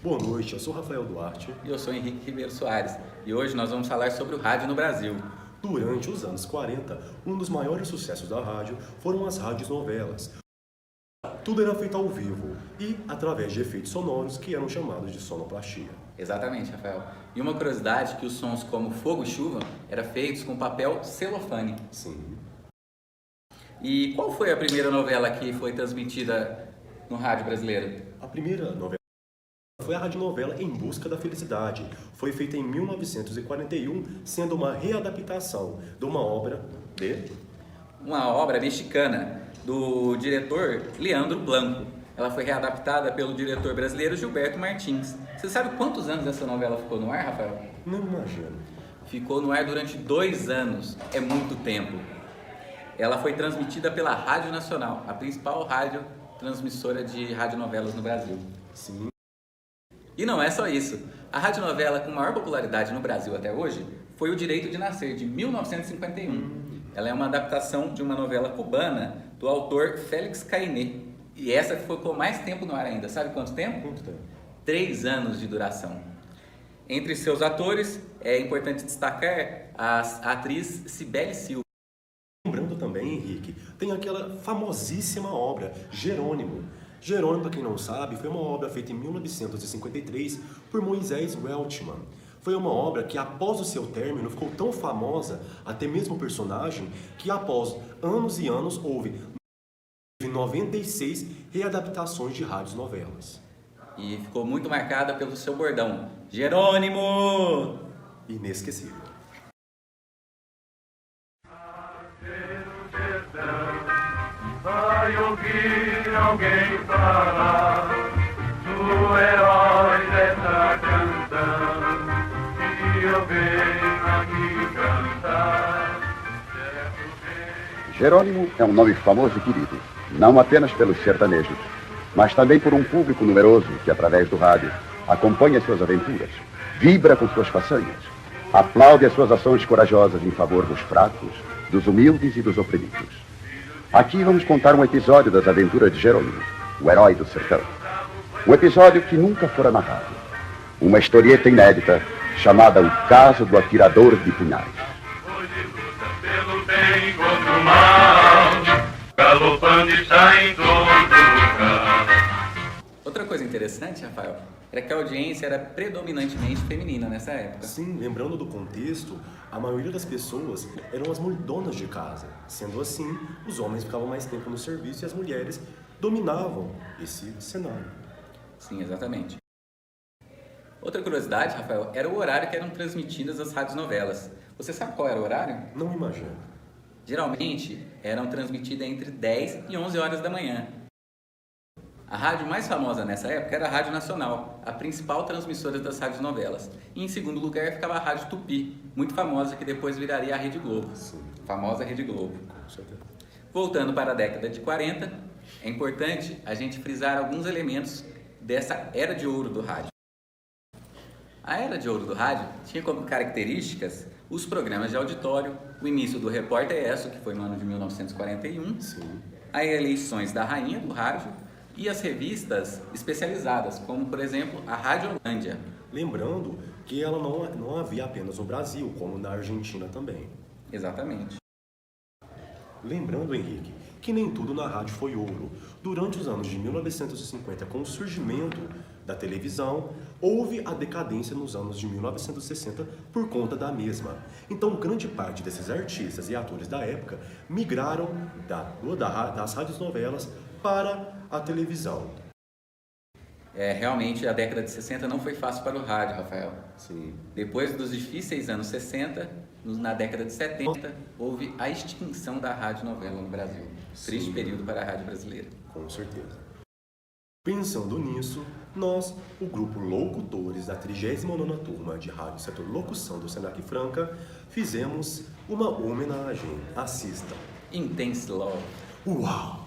Boa noite, eu sou Rafael Duarte. E eu sou Henrique Ribeiro Soares. E hoje nós vamos falar sobre o rádio no Brasil. Durante os anos 40, um dos maiores sucessos da rádio foram as rádios-novelas. Tudo era feito ao vivo e através de efeitos sonoros que eram chamados de sonoplastia. Exatamente, Rafael. E uma curiosidade que os sons como fogo e chuva eram feitos com papel celofane. Sim. E qual foi a primeira novela que foi transmitida no rádio brasileiro? A primeira novela foi a radionovela Em Busca da Felicidade. Foi feita em 1941, sendo uma readaptação de uma obra de... Uma obra mexicana do diretor Leandro Blanco. Ela foi readaptada pelo diretor brasileiro Gilberto Martins. Você sabe quantos anos essa novela ficou no ar, Rafael? Não imagino. Ficou no ar durante 2 anos. É muito tempo. Ela foi transmitida pela Rádio Nacional, a principal rádio transmissora de radionovelas no Brasil. Sim. E não é só isso. A radionovela com maior popularidade no Brasil até hoje foi O Direito de Nascer, de 1951. Ela é uma adaptação de uma novela cubana do autor Félix Cainé. E essa ficou mais tempo no ar ainda. Sabe quanto tempo? Quanto tempo? 3 anos de duração. Entre seus atores, é importante destacar a atriz Cibele Silva. Lembrando também, Henrique, tem aquela famosíssima obra, Jerônimo. Jerônimo, para quem não sabe, foi uma obra feita em 1953 por Moisés Weltman. Foi uma obra que, após o seu término, ficou tão famosa, até mesmo o personagem, que após anos e anos houve 96 readaptações de rádios-novelas. E ficou muito marcada pelo seu bordão, Jerônimo! Inesquecível. Vai ouvir alguém falar do herói dessa canção e eu venho aqui cantar. Jerônimo é um nome famoso e querido, não apenas pelos sertanejos, mas também por um público numeroso que, através do rádio, acompanha suas aventuras, vibra com suas façanhas, aplaude as suas ações corajosas em favor dos fracos, dos humildes e dos oprimidos. Aqui vamos contar um episódio das aventuras de Jerônimo, o herói do sertão. Um episódio que nunca fora narrado. Uma historieta inédita chamada O Caso do Atirador de Punhais. Hoje luta pelo bem contra o mal, galopando está em todo lugar. Outra coisa interessante, Rafael, era que a audiência era predominantemente feminina nessa época. Sim, lembrando do contexto, a maioria das pessoas eram as donas de casa. Sendo assim, os homens ficavam mais tempo no serviço e as mulheres dominavam esse cenário. Sim, exatamente. Outra curiosidade, Rafael, era o horário que eram transmitidas as radionovelas. Você sabe qual era o horário? Não imagino. Geralmente, eram transmitidas entre 10 e 11 horas da manhã. A rádio mais famosa nessa época era a Rádio Nacional, a principal transmissora das radionovelas. E em segundo lugar ficava a Rádio Tupi, muito famosa, que depois viraria a Rede Globo. Sim. Famosa Rede Globo. Com certeza. Voltando para a década de 40, é importante a gente frisar alguns elementos dessa era de ouro do rádio. A era de ouro do rádio tinha como características os programas de auditório, o início do Repórter ESSO, que foi no ano de 1941, Sim. as eleições da rainha do rádio e as revistas especializadas, como, por exemplo, a Radiolândia. Lembrando que ela não havia apenas no Brasil, como na Argentina também. Exatamente. Lembrando, Henrique, que nem tudo na rádio foi ouro. Durante os anos de 1950, com o surgimento da televisão, houve a decadência nos anos de 1960 por conta da mesma. Então, grande parte desses artistas e atores da época migraram das rádios-novelas para a televisão. Realmente, a década de 60 não foi fácil para o rádio, Rafael. Sim. Depois dos difíceis anos 60, na década de 70, houve a extinção da radionovela no Brasil. Triste período para a rádio brasileira. Com certeza. Pensando nisso, nós, o grupo Locutores da 39ª Turma de Rádio Setor Locução do Senac Franca, fizemos uma homenagem. Assistam. Intense Love. Uau!